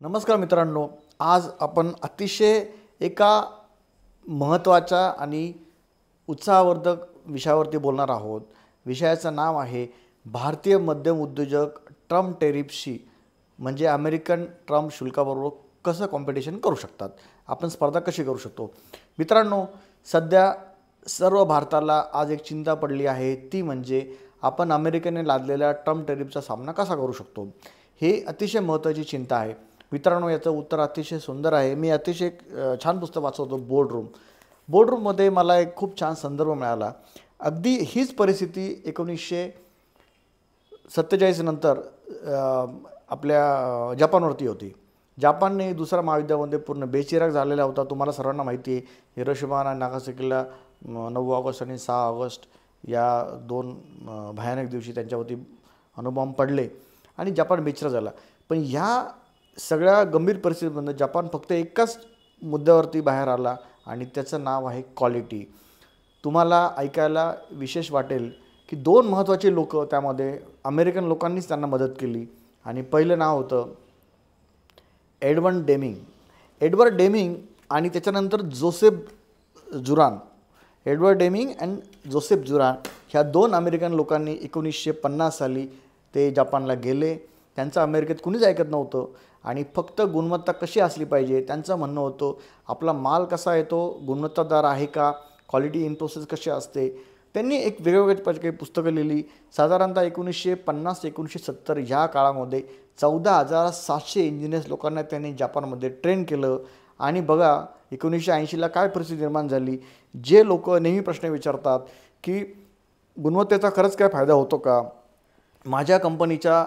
नमस्कार मित्रांनो, आज आपण अतिशय एका महत्त्वाच्या आणि उत्साहवर्धक विषयावरती बोलणार आहोत. विषयाचं नाव आहे भारतीय मध्यम उद्योजक ट्रम्प टेरिफशी म्हणजे अमेरिकन ट्रम्प शुल्काबरोबर कसं कॉम्पिटिशन करू शकतात, आपण स्पर्धा कशी करू शकतो. मित्रांनो, सध्या सर्व भारताला आज एक चिंता पडली आहे, ती म्हणजे आपण अमेरिकेने लादलेल्या ट्रम्प टेरिफचा सामना कसा करू शकतो. हे अतिशय महत्त्वाची चिंता आहे. मित्रांनो, याचं उत्तर अतिशय सुंदर आहे. मी अतिशय एक छान पुस्तक वाचत होतो, बोर्डरूममध्ये मला एक खूप छान संदर्भ मिळाला. अगदी हीच परिस्थिती 1947 नंतर आपल्या जपानवरती होती. जपानने दुसऱ्या महायुद्धामध्ये पूर्ण बेचिराख झालेला होता. तुम्हाला सर्वांना माहिती आहे, हिरोशिमा आणि नागासाकीला 9 ऑगस्ट आणि 6 ऑगस्ट या दोन भयानक दिवशी त्यांच्यावरती अणुबॉम्ब पडले आणि जपान बेचिराख झाला. पण ह्या सगळ्या गंभीर परिस्थितीमध्ये जपान फक्त एकाच मुद्द्यावरती बाहेर आला आणि त्याचं नाव आहे क्वालिटी. तुम्हाला ऐकायला विशेष वाटेल की दोन महत्त्वाचे लोक त्यामध्ये अमेरिकन लोकांनीच त्यांना मदत केली आणि पहिलं नाव होतं एडवर्ड डेमिंग आणि त्याच्यानंतर एडवर्ड डेमिंग अँड जोसेफ जुरान ह्या दोन अमेरिकन लोकांनी 1950 साली ते जपानला गेले. त्यांचं अमेरिकेत कुणीच ऐकत नव्हतं आणि फक्त गुणवत्ता कशी असली पाहिजे त्यांचं म्हणणं होतं. आपला माल कसा येतो, गुणवत्तादार आहे का, क्वालिटी इन प्रोसेस कशी असते. त्यांनी एक वेगवेगळ्या काही पुस्तकं लिहिली. साधारणतः 1950 ते 1970 ह्या काळामध्ये 14,700 इंजिनियर्स लोकांना त्यांनी जपानमध्ये ट्रेन केलं. आणि बघा 1980ला काय परिस्थिती निर्माण झाली. जे लोक नेहमी प्रश्न विचारतात की गुणवत्तेचा खरंच काय फायदा होतो का, माझ्या कंपनीच्या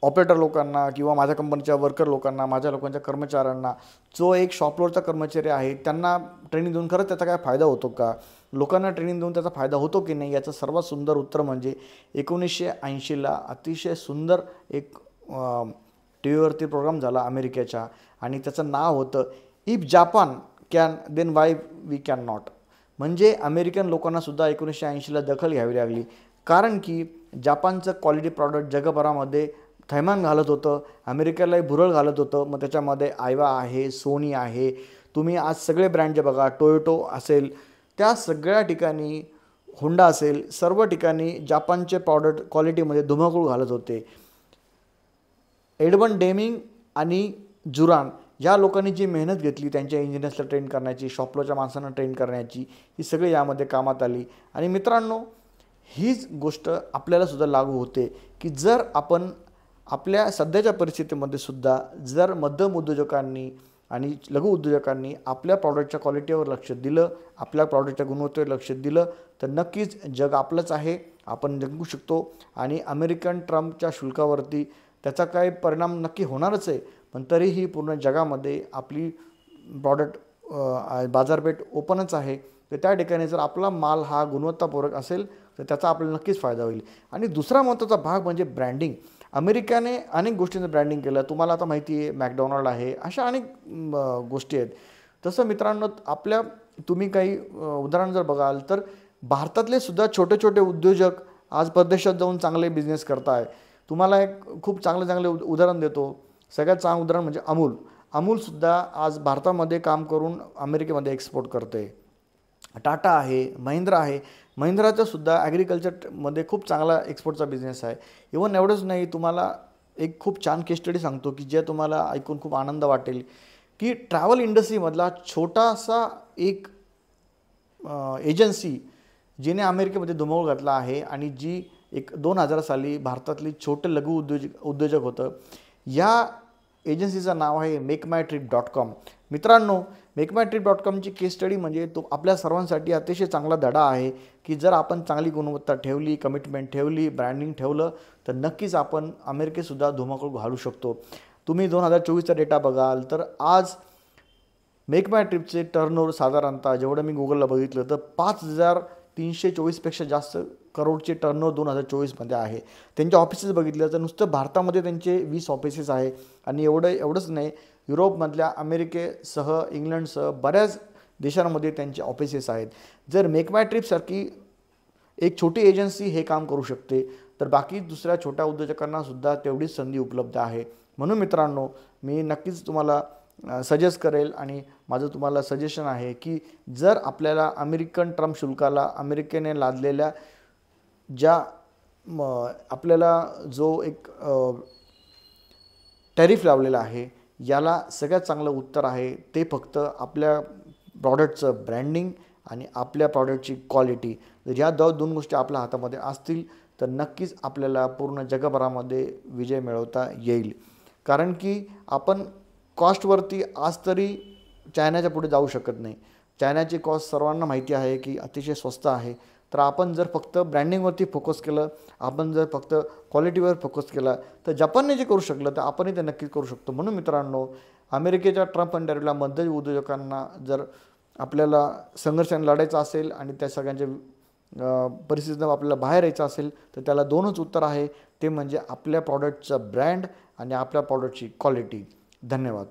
ऑपरेटर लोकांना किंवा माझ्या कंपनीच्या वर्कर लोकांना, माझ्या लोकांच्या कर्मचाऱ्यांना, जो एक शॉपफ्लोअरचा कर्मचारी आहे त्यांना ट्रेनिंग देऊन खरंच त्याचा काय फायदा होतो का, लोकांना ट्रेनिंग देऊन त्याचा फायदा होतो की नाही. याचं सर्वात सुंदर उत्तर म्हणजे 1980ला अतिशय सुंदर एक टी व्हीवरती प्रोग्राम झाला अमेरिकेच्या आणि त्याचं नाव होतं if Japan can then why we can not. म्हणजे अमेरिकन लोकांनासुद्धा 1980ला दखल घ्यावी लागली, कारण की जापानचं क्वालिटी प्रॉडक्ट जगभरामध्ये थैमान घालत होतं, अमेरिकेलाही भुरळ घालत होतं. मग त्याच्यामध्ये आयवा आहे, सोनी आहे, तुम्ही आज सगळे ब्रँड जे बघा, टोयोटो असेल, त्या सगळ्या ठिकाणी होंडा असेल, सर्व ठिकाणी जापानचे प्रॉडक्ट क्वालिटीमध्ये धुमाकूळ घालत होते. एडवर्ड डेमिंग आणि जुरान या लोकांनी जी मेहनत घेतली त्यांच्या इंजिनियर्सला ट्रेन करण्याची, शॉपफ्लोअरच्या माणसांना ट्रेन करण्याची, ही सगळी यामध्ये कामात आली. आणि मित्रांनो, हीच गोष्ट आपल्यालासुद्धा लागू होते की जर आपण आपल्या सध्याच्या परिस्थितीमध्ये सुद्धा जर मध्यम उद्योजकांनी आणि लघु उद्योजकांनी आपल्या प्रॉडक्टच्या क्वालिटीवर लक्ष दिलं, आपल्या प्रॉडक्टच्या गुणवत्तेवर लक्ष दिलं, तर नक्कीच जग आपलंच आहे, आपण जगू शकतो. आणि अमेरिकन ट्रम्पच्या शुल्कावरती त्याचा काही परिणाम नक्की होणारच आहे, पण तरीही पूर्ण जगामध्ये आपली प्रॉडक्ट बाजारपेठ ओपनच आहे. तर त्या ठिकाणी जर आपला माल हा गुणवत्तापूर्वक असेल तर त्याचा आपल्याला नक्कीच फायदा होईल. आणि दुसरा महत्त्वाचा भाग म्हणजे ब्रँडिंग. अमेरिकेने अनेक गोष्टींचं ब्रँडिंग केलं. तुम्हाला आता माहिती आहे मॅकडॉनल्ड आहे, अशा अनेक गोष्टी आहेत. तसं मित्रांनो, तुम्ही काही उदाहरण जर बघाल तर भारतातले सुद्धा छोटे छोटे उद्योजक आज परदेशात जाऊन चांगले बिझनेस करताय. तुम्हाला एक खूप चांगले उदाहरण देतो. सगळ्यात चांगलं उदाहरण म्हणजे अमूलसुद्धा आज भारतामध्ये काम करून अमेरिकेमध्ये एक्सपोर्ट करते. टाटा आहे, महिंद्रा आहे. महिंद्राचा सुद्धा ॲग्रिकल्चरमध्ये खूप चांगला एक्सपोर्टचा बिझनेस आहे. इव्हन एवढंच नाही, तुम्हाला एक खूप छान केस स्टडी सांगतो की जे तुम्हाला ऐकून खूप आनंद वाटेल की ट्रॅव्हल इंडस्ट्रीमधला छोटासा एक एजन्सी जिने अमेरिकेमध्ये धुमाकूळ घातला आहे आणि जी एक 2000 साली भारतातली छोटे लघु उद्योजक होतं. या एजन्सीचं नाव आहे मेकमायट्रिप.com. मित्रांनो, मेकमायट्रिप.comची केस स्टडी म्हणजे तो आपल्या सर्वांसाठी अतिशय चांगला धडा आहे की जर आपण चांगली गुणवत्ता ठेवली, कमिटमेंट ठेवली, ब्रँडिंग ठेवलं तर नक्कीच आपण अमेरिकेतसुद्धा धुमाकूळ घालू शकतो. तुम्ही 2024चा डेटा बघाल तर आज मेकमायट्रिपचे टर्नओव्हर साधारणतः जेवढं मी गुगलला बघितलं तर 5,324पेक्षा जास्त करोडचे टर्नओव्हर 2024मध्ये आहे. त्यांच्या ऑफिसेस बघितलं तर नुसतं भारतामध्ये त्यांचे 20 ऑफिसेस आहे. आणि एवढंच नाही, युरोपमधल्या अमेरिकेसह इंग्लंडसह बऱ्याच देशांमध्ये त्यांचे ऑफिसेस आहेत. जर मेकमायट्रिपसारखी एक छोटी एजन्सी हे काम करू शकते तर बाकी दुसऱ्या छोट्या उद्योजकांना सुद्धा तेवढीच संधी उपलब्ध आहे. म्हणून मित्रांनो, मी नक्कीच तुम्हाला सजेस्ट करेल आणि माझं तुम्हाला सजेशन आहे की जर आपल्याला अमेरिकन ट्रम्प शुल्काला अमेरिकेने लादलेल्या ज्या आपल्याला जो एक टॅरिफ लावलेला आहे, याला सगळ्यात चांगलं उत्तर आहे ते फक्त आपल्या प्रॉडक्टचं ब्रँडिंग आणि आपल्या प्रॉडक्टची क्वालिटी. जर या दोन गोष्टी आपल्या हातामध्ये असतील तर नक्कीच आपल्याला पूर्ण जगभरामध्ये विजय मिळवता येईल. कारण की आपण कॉस्टवरती आज तरी चायनाच्या पुढे जाऊ शकत नाही. चायनाची कॉस्ट सर्वांना माहिती आहे की अतिशय स्वस्त आहे. तर आपण जर फक्त ब्रँडिंगवरती फोकस केलं, आपण जर फक्त क्वालिटीवर फोकस केला, तर जपानने जे करू शकलं तर आपणही ते नक्कीच करू शकतो. म्हणून मित्रांनो, अमेरिकेच्या ट्रम्प आणि टॅरिफला मध्य उद्योजकांना जर आपल्याला संघर्षाने लढायचं असेल आणि त्या सगळ्यांच्या परिस्थितीतून आपल्याला बाहेर यायचं असेल तर त्याला दोनच उत्तर आहे, ते म्हणजे आपल्या प्रॉडक्टचं ब्रँड आणि आपल्या प्रॉडक्टची क्वालिटी. धन्यवाद.